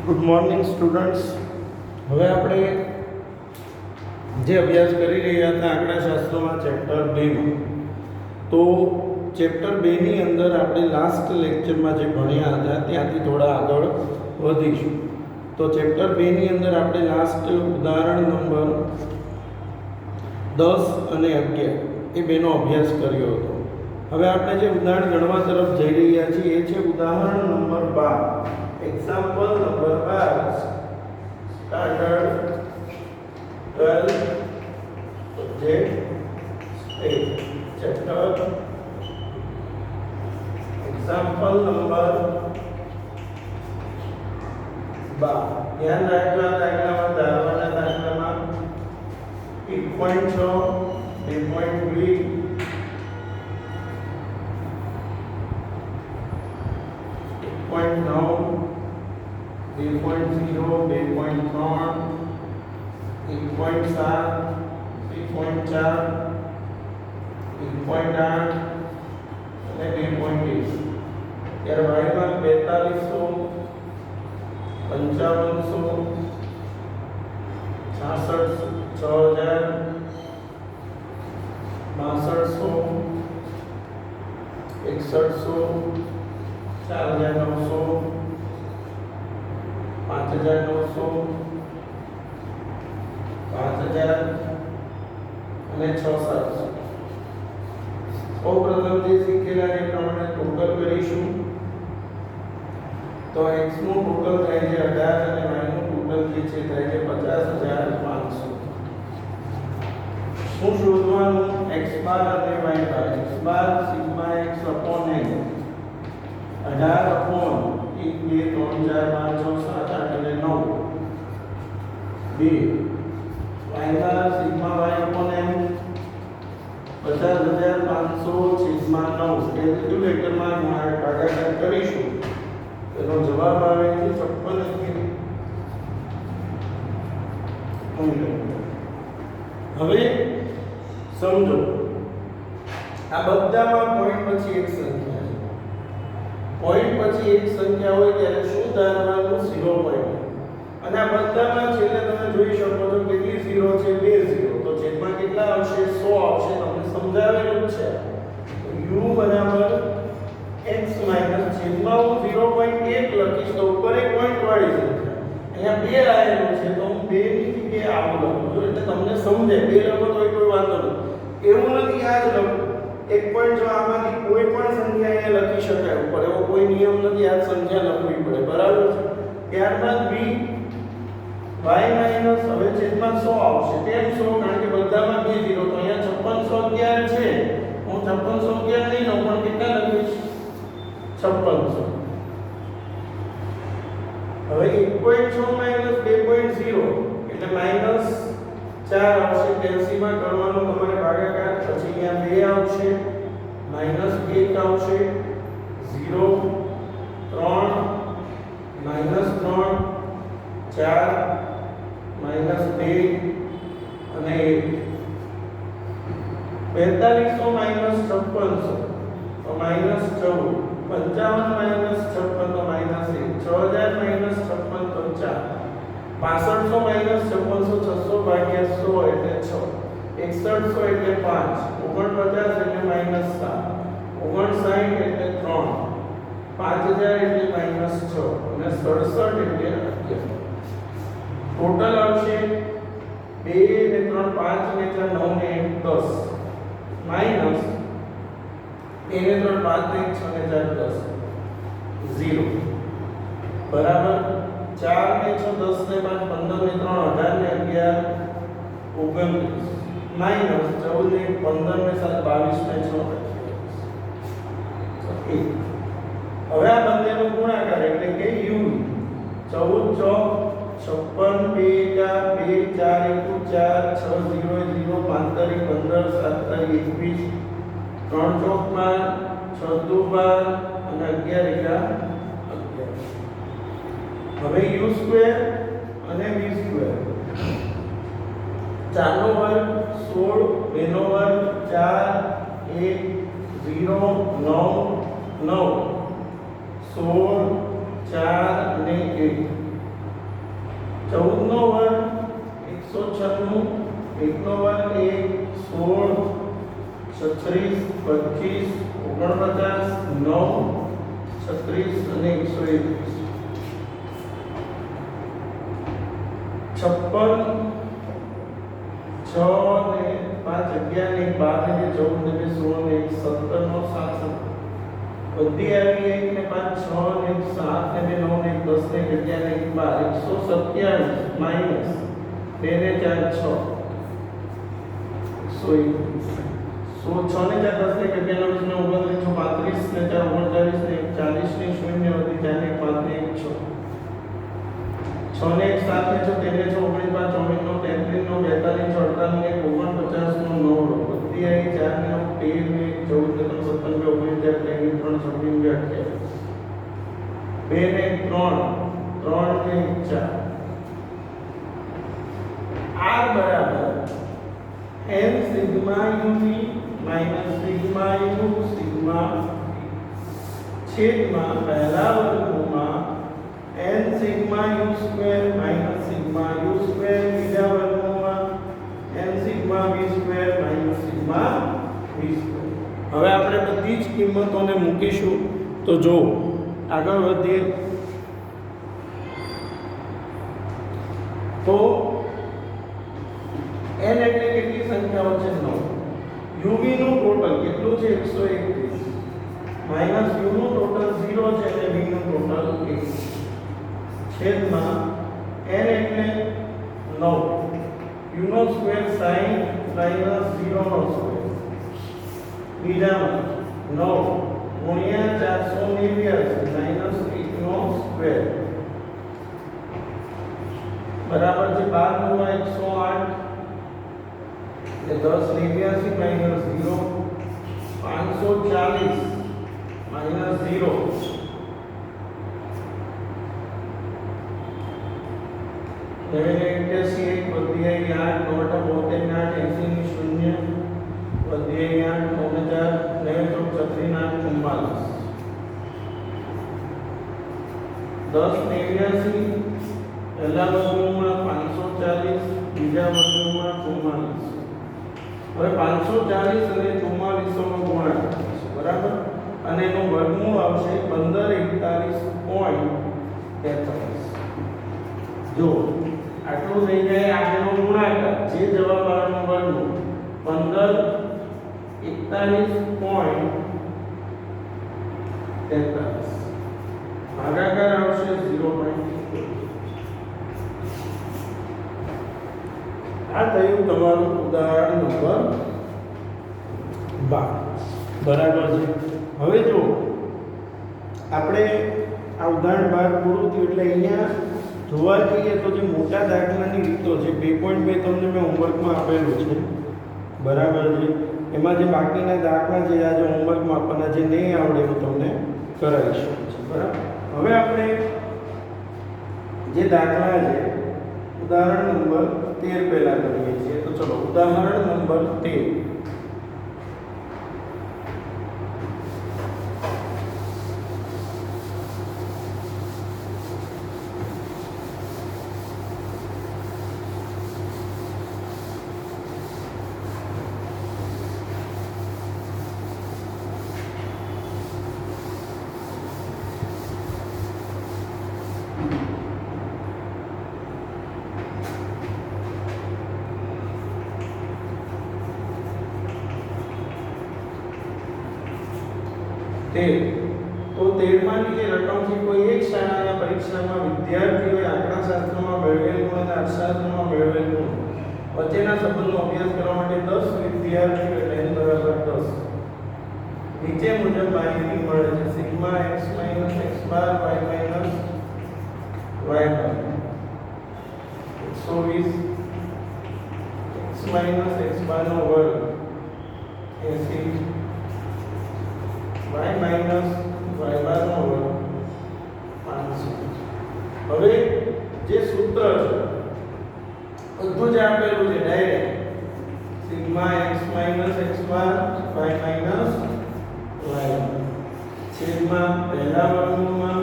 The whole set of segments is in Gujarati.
Good morning students. હવે આપણે જે અભ્યાસ કરી રહ્યા હતા આંકડાશાસ્ત્રમાં ચેપ્ટર 2માં, તો ચેપ્ટર 2ની અંદર આપણે લાસ્ટ લેક્ચરમાં જે ભણ્યા હતા ત્યાંથી થોડા આગળ વધીશું. તો ચેપ્ટર 2ની અંદર આપણે લાસ્ટ ઉદાહરણ નંબર 10 અને 11 એ બેનો અભ્યાસ કર્યો હતો. હવે આપણે જે ઉદાહરણ ગણવા તરફ જઈ રહ્યા છીએ એ છે ઉદાહરણ number 12. Example number 12, standard 12, subject state, chapter. Example number 12. ધ્યાન રાખજો, દાખલામાં ધારવાના દાખલામાં 1.6, 2.2, 1.9, 2.0, 2.3, 1.7, 3.4, 1.8 અને 2.1. ત્યાર વાયમાં 4500, 5500, 6600, 6000, 6200, 6100, 4900, 5900, 5000 અને 6700. સૌપ્રથમ જે શીખેલા એ પ્રમાણે ટોટલ કરીશું. તો x નું ટોટલ થાય છે 18 અને y નું ટોટલ જે છે થાય છે 50500. શું શોધવાનું? x બાર અને y બાર. x બાર sigma x upon n 18 upon 1 2 3 4 5 6 7 8 અને 9 2 y bar sigma y upon n 50500 sigma 9 કેલ્ક્યુલેટરમાં ભાગાકાર કરીશું. તેનો જવાબ આવે છે 56. હવે સમજો, આ બધામાં પોઈન્ટ પછી એક સંખ્યા છે. પોઈન્ટ પછી એક સંખ્યા હોય ત્યારે શું ધારવાનું? 0 પોઈન્ટ. અને આ બધામાં છેલ્લે તમે જોઈ શકો છો કેટલી 0 છે? 2 0. તો છેદમાં કેટલા આવશે? 100 આવશે. તમને સમજાવેલું જ છે. તો u બરાબર x માઈનસ છેદમાં હું 0.1 લખીશ તો ઉપર એક પોઈન્ટ વાળી સંખ્યા. અહીંયા 2 આવેલું છે તો હું 2 ની જગ્યાએ આવું લખું એટલે તમને સમજે. 2 લખો તો કોઈ વાંધો નહીં. એવું નથી આ જ લખું. એક પોઈન્ટ જો આમાંથી કોઈ પણ સંખ્યા અહીંયા લખી શકાય ઉપર, એવો કોઈ નિયમ નથી. આ સંખ્યા લખવી પડે, બરાબર છે. ત્યારબાદ v y માઈનસ હવે છેદમાં 100 આવશે. કેમ 100? કારણ કે બધામાં 2 0. તો અહીંયા 5611 છે. હું 5611 નહીં લઉં પણ કેટલા લખીશ? 5600. હવે 1.6 માઈનસ 2.0 એટલે માઈનસ 4 આવશે. કેલ્સીમાં કરવાનો તમારે ભાગાકાર. પછી અહીંયા 2 આવશે, માઈનસ 1 આવશે, 0 3 માઈનસ 3 4 માઈનસ 2 અને 1. 4500 માઈનસ 5600 તો માઈનસ 14. 55 માઈનસ 56 તો માઈનસ 1. 6000 માઈનસ 56 તો 4. 6500 માઈનસ 5600 600 ભાગ્યા 100 એટલે 6. 6100 એટલે 5. 49 એટલે માઈનસ 7. 59 એટલે 3. 5000 એટલે માઈનસ 6 અને 67 એટલે 11. ટોટલ આવશે 2 ને 3 5 ને 4 9 ને 1 10 માઈનસ 2 ને 3 5 ને 6 ને 4 10 0 બરાબર 4 ને 6 10 ને 5 15 ને 3 18 ને 11 29 માઈનસ 14 ને 15 ને 7 22 ને 6 હવે આ બંનેનો ગુણાકાર એટલે કે u 14 ચોક 56 2 4 4 6 0 0 5 તારીખ 15 7 તારીખ 21 3 ચોક 12 6 દુ 12 અને 11 એકા 11. હવે u સ્ક્વેર અને v સ્ક્વેર 4 નો વર્ગ 16 2 નો વર્ગ 4 1 0 9 9 16 4 અને 1 14 નો વર્ગ 196, 1 નો વર્ગ 1, 16, 36, 25, 49, 9, 36 અને 121. 56, 6 ને 5 11 ને 12 ને 14 ને 16 ને 17 નો 67. બધી આવી 1 ને 5 6 ને 7 ને 9 ને 10 ને 11 ને 12 127 માઈનસ 2 ને 4 6 100 6 ને 4 10 ને 11 ને 29 35 ને 4 39 ને 40 ને 0 વધી 4 ને 5 ને 1 6 6 ને 1 7 ને 6 13 ને 6 19 5 34 નો 33 નો 42 ને 48 નો 9 બધી આવી 4 ને 9 13 ને 14 ને 17 ને 19 ને 3 ને 2 ને 3 3 ને 4 r બરાબર n sigma u v minus sigma u sigma છેદમાં પહેલા વર્ગમૂળમાં n sigma u square minus sigma u square બીજા વર્ગમૂળમાં n sigma v square minus sigma v square. હવે આપણે બધી જ કિંમતોને મૂકીશું. તો જો આગળ વધીએ તો n એટલે કેટલી સંખ્યાઓ છે? 9. uv નું ટોટલ કેટલું છે? 131 માઈનસ u નું ટોટલ 0 છે અને v નું ટોટલ 1 છેદમાં n એટલે 9 u નો સ્ક્વેર sin માઈનસ 0 નો સ્ક્વેર બીજામાં 9 ગુણ્યા 489 માઈનસ 1 નો સ્ક્વેર બરાબર છે 12 નો 108 એટલે 10 89 માઈનસ 0 540 માઈનસ 0 81 1 વધી 8 9 72 8 80 ની 0 વધી 8 9 4 10 89 પહેલા વર્ગમૂળમાં 540 બીજા વર્ગમૂળમાં 44. હવે 540 અને 44 નો ગુણાકાર છે બરાબર અને એનું વર્ગમૂળ આવશે 1541.43. જો આટલું થઈ જાય આગળનો ગુણાકાર જે જવાબ આવવાનો વર્ગમૂળ 1541.43 ભાગાકાર આવશે 0.4. આ થયું તમારું ઉદાહરણ નંબર 12 બરાબર છે. હવે જો આપણે આ ઉદાહરણ 12 પૂરું થયું એટલે અહીંયા જોવા જઈએ તો જે મોટા દાખલાની રીતો છે 2.2 તમને મેં હોમવર્કમાં આપેલું છે બરાબર છે. એમાં જે બાકીના દાખલા છે આજે હોમવર્કમાં આપવાના જે નહીં આવડે એવું તમને કરાવી શકું છું બરાબર. હવે આપણે જે દાખલા છે ઉદાહરણ નંબર 13 પહેલા કરીએ છીએ. તો ચલો ઉદાહરણ નંબર 13. તો 13માંની જે રકમ છે કોઈ એક શાળાના પરીક્ષામાં વિદ્યાર્થીઓએ આંકડાશાસ્ત્રમાં મેળવેલ ગુણ અને અર્થશાસ્ત્રમાં મેળવેલ ગુણ વચ્ચેના સંબંધનો અભ્યાસ કરવા માટે 10 વિદ્યાર્થીઓ એટલે n બરાબર 10 નીચે મુજબ માહિતી મળે છે. સિગ્મા x x બાર y y બાર 120 x x બાર નો વર્ગ 80 y માઈનસ y બાર નો વર્ગ 500. હવે જે સૂત્ર છે બધું જ આપેલું છે ડાયરેક્ટ સિગ્મા x x બાર y માઈનસ y છેદમાં પહેલા વર્ગમૂળમાં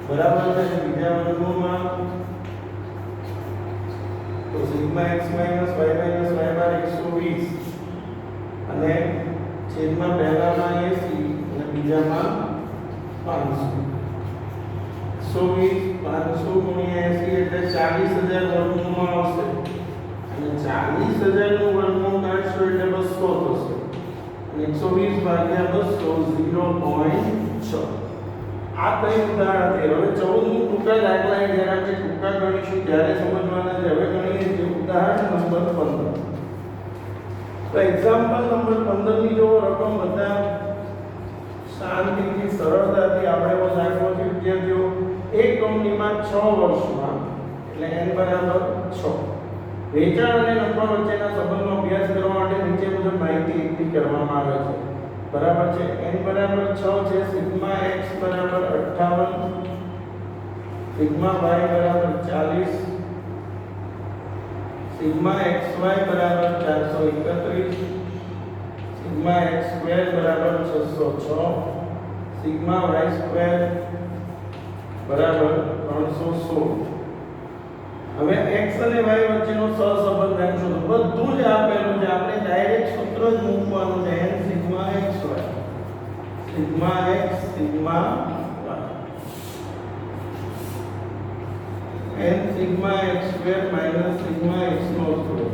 બરાબર છે બીજા વર્ગમૂળમાં તો sigma x minus y minus y બાર 120 અને છેદમાં પહેલામાં 80 અને બીજામાં 500 120 500 ગુણ્યા 80 એટલે 40000 વર્ગમૂળમાં આવશે અને 40000 નું વર્ગમૂળ કાઢશો એટલે 200 થશે અને 120 ભાગ્યા 200 0.6 આ કઈ ઉદાહરણ છે હવે 14 નું ટૂંકા દાખલા એ જ્યારે આપણે ટૂંકા ગણીશું ત્યારે સમજવાના છે હવે ગણીએ છીએ ઉદાહરણ નંબર 15 તો એક્ઝામ્પલ નંબર 15 ની જો રકમ બધા શાંતિથી સરળતાથી આપણે એવો દાખલો છે વિદ્યાર્થીઓ એક કંપનીમાં 6 વર્ષમાં એટલે n બરાબર 6 વેચાણ અને નફા વચ્ચેના સંબંધનો અભ્યાસ કરવા માટે નીચે મુજબ માહિતી એકઠી કરવામાં આવે છે બરાબર છે n બરાબર 6 છે સિગ્મા x બરાબર 58 સિગ્મા y બરાબર 40 સિગ્મા xy બરાબર 431 સિગ્મા x સ્ક્વેર બરાબર 606 સિગ્મા y સ્ક્વેર બરાબર 316 હવે x અને y વચ્ચેનો સહસંબંધ રાખશો તો બધું જ આપેલું છે આપણે ડાયરેક્ટ સૂત્ર જ મૂકવાનું છે n sigma x y sigma x sigma y n sigma x square minus sigma x નો square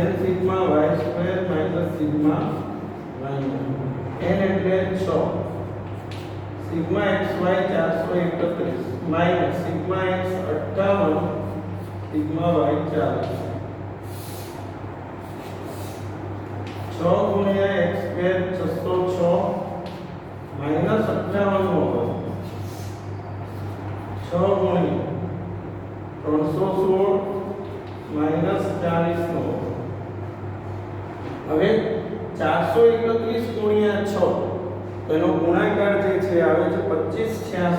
n sigma y square minus sigma y નો n એટલે 6 sigma xy 431 minus sigma x 58 sigma y 40 6 ગુણ્યા x સ્ક્વેર 606 માઈનસ 58 નો વર્ગ 6 ગુણ્યા 316 માઈનસ 40 નો હવે 431 ગુણ્યા 6 તો એનો ગુણાકાર જે છે આવે છે 2586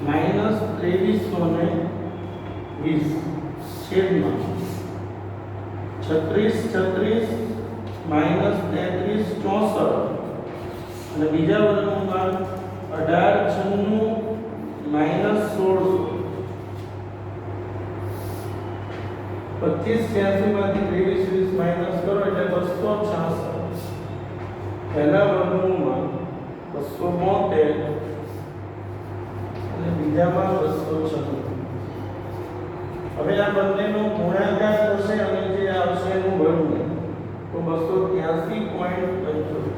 માઈનસ 2320 છેદમાં 3636 માઈનસ 3364 અને બીજા વર્ગમૂળમાં 1896 માઈનસ 1600 2586 માંથી 2320 માઈનસ કરો એટલે 266 પહેલા વર્ગમૂળમાં 272 અને બીજામાં 296 હવે આ બંનેનો ગુણાકાર થશે અને જે આવશે એનું વર્ગમૂળ તો 283.75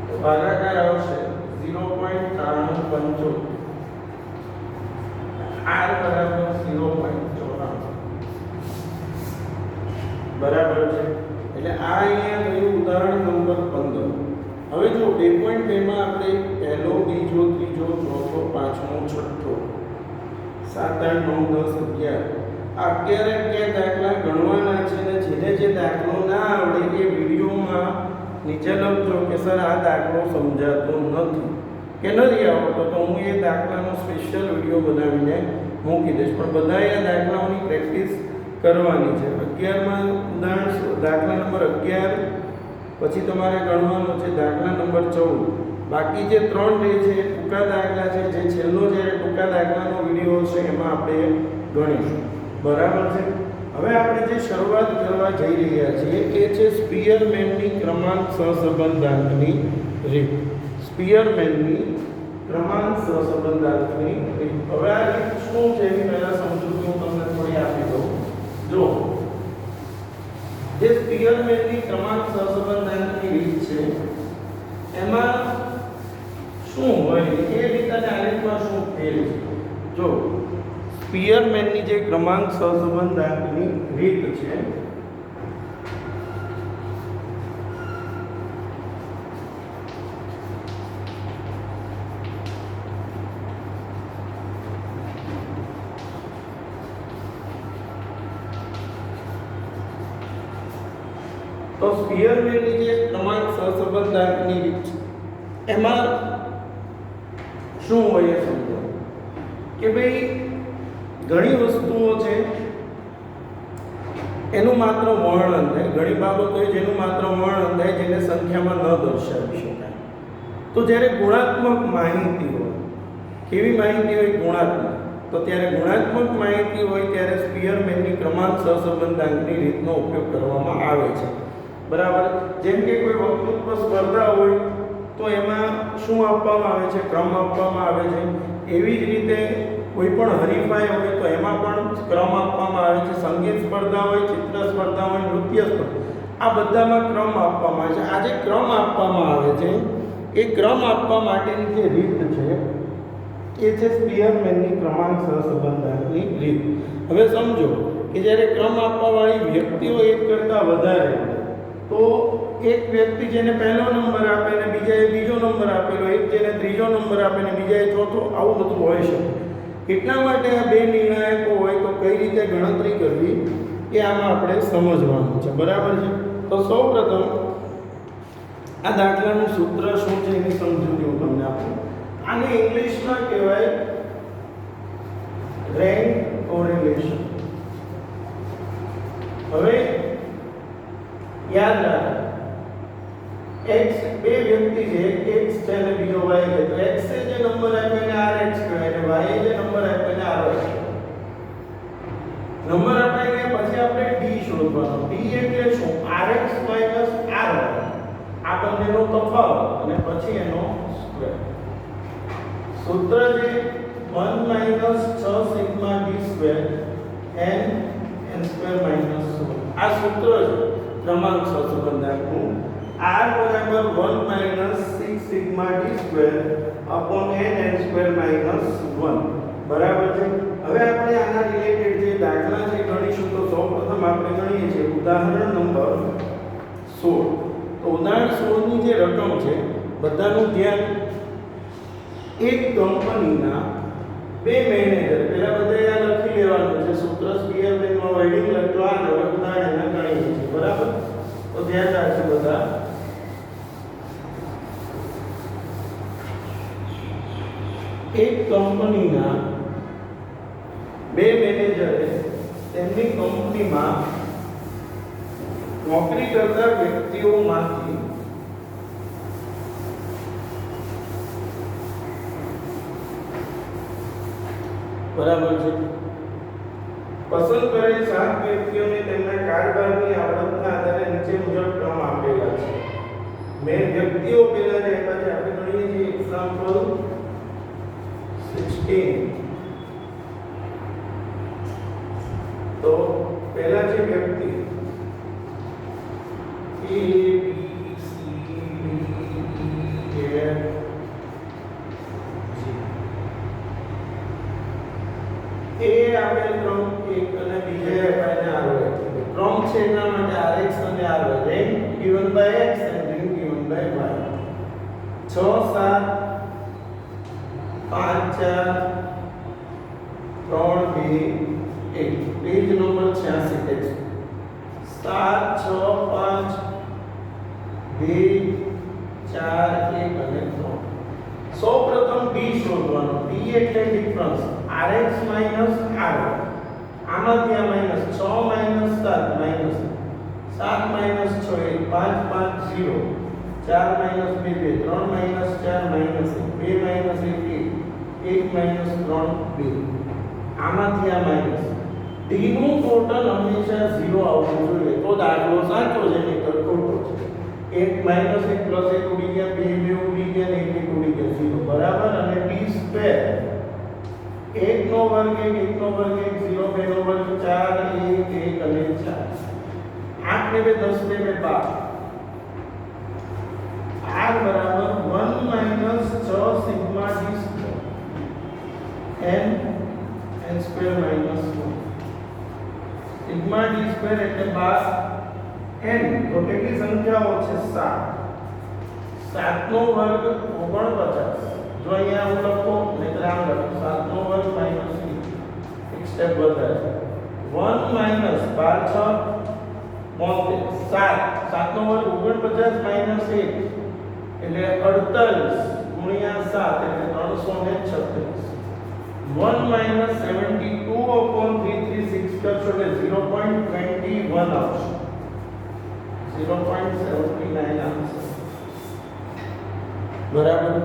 તો ભાગાકાર આવશે 0.9375 r બરાબર 0.94 બરાબર છે એટલે આ અહીંયા ગયું ઉદાહરણ નંબર 15 હવે જો 2.2 માં આપણે પહેલો બીજો ત્રીજો ચોથો પાંચમો છઠ્ઠો 7 8 9 10 11 આ 11 દાખલા ગણવાના છે અને જેને જે દાખલો ના આવડે એ વિડિયોમાં નીચે લખજો કે સર આ દાખલો સમજાતો નથી કે નથી આવડતો તો હું એ દાખલાનો સ્પેશિયલ વિડિયો બનાવીને મૂકી દઈશ પણ બધાએ આ દાખલાઓની પ્રેક્ટિસ કરવાની છે 11 માં ઉદાહરણ દાખલા નંબર 11 પછી તમારે ગણવાનો છે દાખલા નંબર 14 બાકી જે ત્રણ રહે છે એ ટૂંકા દાખલા છે જે છેલ્લો જે ટૂંકા દાખલાનો વિડિયો છે એમાં આપણે ગણીશું બરાબર છે હવે આપણે જે શરૂઆત કરવા જઈ રહ્યા છીએ એ છે સ્પીયરમેનની ક્રમાંક સહસંબંધાંકની રીત સ્પીયરમેનની ક્રમાંક સહસંબંધાંકની રીત હવે આ રીત શું છે એ પહેલા સમજૂતી હું તમને થોડી આપી દઉં જો જે સ્પીયરમેનની ક્રમાંક સહસંબંધાંકની રીત છે એમાં શું હોય એ રીત અને આ રીતમાં શું ફેર છે જો સ્પીયરમેનની જે ક્રમાંક સહસંબંધાંકની રીત છે તો સ્પીયરમેનની જે ક્રમાંક સહસંબંધાંકની રીત એમાં શું હોય એ સમજો કે ભાઈ ઘણી વસ્તુઓ છે એનું માત્ર વર્ણન થાય ઘણી બાબતો જેનું માત્ર વર્ણન થાય જેને સંખ્યામાં ન દર્શાવી શકાય તો જ્યારે ગુણાત્મક માહિતી હોય કેવી માહિતી હોય ગુણાત્મક તો ત્યારે ગુણાત્મક માહિતી હોય ત્યારે સ્પીયરમેનની ક્રમાંક સહસંબંધાંકની રીતનો ઉપયોગ કરવામાં આવે છે. બરાબર. જેમ કે કોઈ વક્તૃત્વ સ્પર્ધા હોય તો એમાં શું આપવામાં આવે છે? ક્રમ આપવામાં આવે છે. એવી જ રીતે કોઈ પણ હરીફાઈ હોય તો એમાં પણ ક્રમ આપવામાં આવે છે. સંગીત સ્પર્ધા હોય, ચિત્ર સ્પર્ધા હોય, નૃત્ય સ્પર્ધા, આ બધામાં ક્રમ આપવામાં આવે છે. આ જે ક્રમ આપવામાં આવે છે એ ક્રમ આપવા માટેની જે રીત છે એ છે સ્પીયરમેનની ક્રમાંક સહસંબંધાંકની રીત. હવે સમજો કે જ્યારે ક્રમ આપવાવાળી વ્યક્તિઓ એક કરતાં વધારે, તો એક વ્યક્તિ જેને પહેલો નંબર આપે ને બીજાએ બીજો નંબર આપેલો, એક જેને ત્રીજો નંબર આપે ને બીજાએ ચોથો, આવું બધું હોઈ શકે. એટલા માટે આ બે નિર્ણાયકો હોય તો કઈ રીતે ગણતરી કરવી એ આમાં આપણે સમજવાનું છે. બરાબર છે. તો સૌપ્રથમ આ દાખલાનું સૂત્ર શું છે એની સમજૂતી હું તમને આપું. આને ઇંગ્લિશમાં કહેવાય રેન્ક કોરિલેશન. હવે યાદ રાખો, x બે વ્યક્તિ છે, x છે અને બીજો y છે. તો x એ જે નંબર આપ્યો એને rx કહેવાય અને y એ જે નંબર આપ્યો એને ry કહેવાય. નંબર અપાઈ ગયા પછી આપણે d શોધવાનો. d એટલે શું? rx ry. આ બંનેનો તફાવત અને પછી એનો સ્ક્વેર. સૂત્ર છે 1 - 6 sigma d square n n² - 1. આ સૂત્ર છે ક્રમાંક સહસંબંધાંકનું. r બરાબર 1 - 6 sigma d square upon n n² - 1. બરાબર છે. હવે આપણે આના રિલેટેડ જે દાખલા છે ગણીશું. તો સૌપ્રથમ આપણે ગણીએ છીએ ઉદાહરણ નંબર 16. તો ઉદાહરણ 16 ની જે રકમ છે, બધાનું ધ્યાન. એક કંપનીના બે મેનેજર, પહેલા બધાએ આ લખી લેવાનું છે સૂત્ર, સ્પીયરમેનમાં વર્ડિંગ લખવા અને ઉદાહરણ એના ગણીએ છીએ. બરાબર. તો ધ્યાન રાખજો બધા. એક કંપનીના બે મેનેજરે તેમની કંપનીમાં નોકરી કરતા વ્યક્તિઓમાંથી બરાબર છે પસંદ કરેલ 7 વ્યક્તિઓને તેમના કારભારની આવડતના આધારે નીચે મુજબ ક્રમ આપેલા છે. મેં વ્યક્તિઓ પહેલા જે આપ્યા છે આપણે ગણીએ છીએ. એક્ઝામ્પલ 16. તો પહેલા છે વ્યક્તિ A B C D E F G. એ આપેલ ક્રમ એક અને બીજે આપેલ ક્રમ છે એના માટે rx અને ry, rank given by x and ring given by y. 6 7 5 4 3 2 1. Page number 86 છે. 7 6 5 2 4 1 અને 3. સૌપ્રથમ d શોધવાનો. d એટલે ડિફરન્સ, rx minus ry. આમાંથી આ minus 6 minus 7 minus 7 minus 6 1 5 5 0 4 minus 2 2 3 minus 4 minus 1 2 minus 1 1 minus 3 2. આમાંથી આ માઈનસ. d નું ટોટલ હંમેશા 0 આવવું જોઈએ તો દાખલો સાચો છે, નહીંતર ખોટો છે. 1 minus 1 plus 1 ઉડી ગયા, 2 2 ઉડી ગયા ને 1 ઉડી ગયા, 0. બરાબર. અને d સ્ક્વેર 1 નો વર્ગ 1 1 નો વર્ગ 1 0 2 નો વર્ગ 4 1 1 અને 4. 8 ને 2 10 ને 2 12. r બરાબર 1 minus 6 sigma d square n n² minus 1. Sigma d square એટલે 12 n. તો કેટલી સંખ્યાઓ છે? 7. 7 નો વર્ગ 49. જો અહીંયા હું લખું નહીતર આમ લખું 7 નો વર્ગ માઈનસ 1. એક સ્ટેપ વધારે 1 માઈનસ 12 6 7 7 નો વર્ગ 49 માઈનસ 1 એટલે 48 ગુણ્યા 7 એટલે 336. 1 minus 72 upon 336 કરશો એટલે 0.21 આવશે. 0.79 આવશે. બરાબર.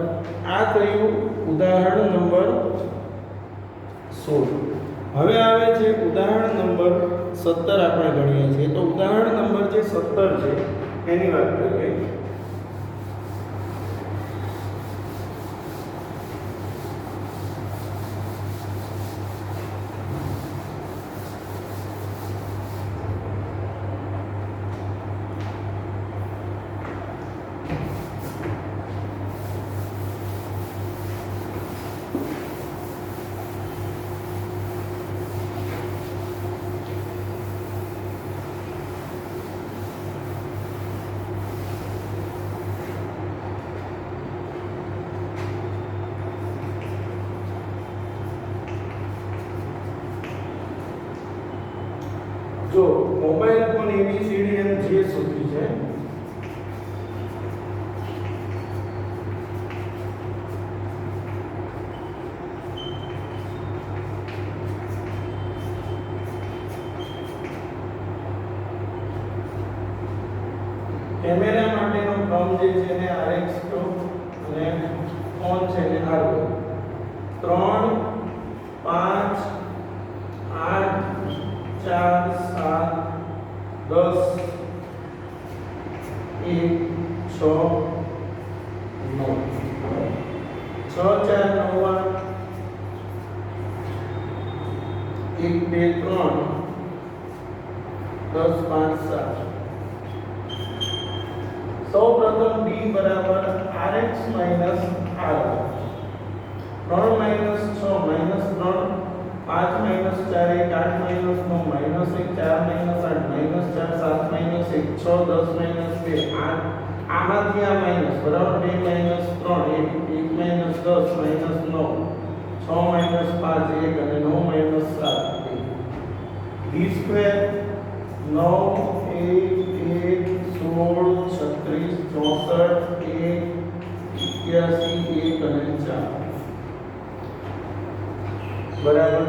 આ કયું? ઉદાહરણ નંબર 16. 16 હવે આવે છે ઉદાહરણ નંબર 17 આપણે ગણીએ છીએ તો ઉદાહરણ નંબર જે 17 છે એની વાત કરીએ જો મોબાઈલ ફોન ABCD અને જે સુધી છે કેમેરા માટેનો ક્રમ જે છે એને RX કહો અને ફોન છે એને R 3 5 8 4 7 10 1 6 9 6 4 9 1 2 3 10 5 7 સૌપ્રથમ B બરાબર RX minus R 3 minus 6 minus 3 5 minus 4 1 8 minus 9 minus 1 4 minus 8 minus 4 7 minus 1 6 10 minus 2 8 આમાંથી આ માઈનસ બરાબર 2 માઈનસ 3 1 1 માઈનસ 10 માઈનસ 9 6 માઈનસ 5 1 અને 9 માઈનસ 7 b સ્ક્વેર 9 1 1 16 36 64 1 81 1 અને 4 બરાબર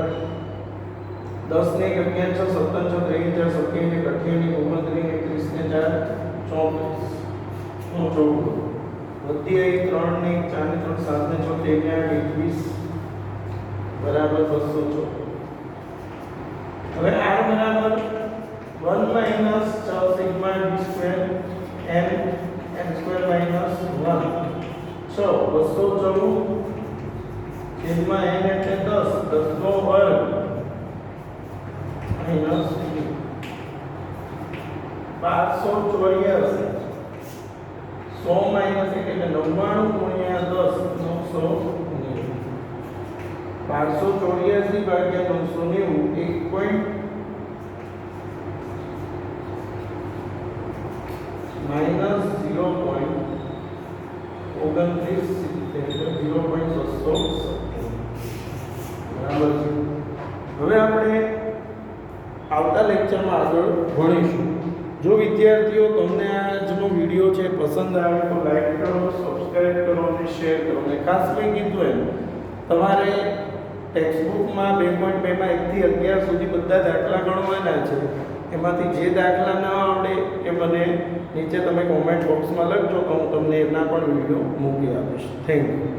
10 ને 11 6 17 6 23 4 27 28 29 30 ને 4 34 નો ચોગડો વધી આવી 3 ને 4 ને 3 7 ને 6 21 બરાબર 214 હવે r બરાબર 1 minus 6 sigma d square n square minus 1 6 214 sigma n એટલે 10 10 નો વર્ગ માઈનસ 584 100 માઈનસ 1 એટલે 99 ગુણ્યા 10 990 584 ભાગ્યા 990 1. માઈનસ 0.29 0.670 બરાબર છે. હવે આપણે આવતા લેક્ચરમાં આગળ ભણીશું. જો વિદ્યાર્થીઓ તમને આજનો વિડિયો છે પસંદ આવે તો લાઈક કરો, સબસ્ક્રાઇબ કરો અને શેર કરો. અને ખાસ મેં કીધું એમ તમારે ટેક્સ્ટબુકમાં 2.2 માં 1 થી 11 સુધી બધા દાખલા ગણવાના છે. એમાંથી જે દાખલા ન આવડે એ મને નીચે તમે કોમેન્ટ બોક્સમાં લખજો તો હું તમને એના પણ વિડિયો મૂકી આપીશ. Thank you.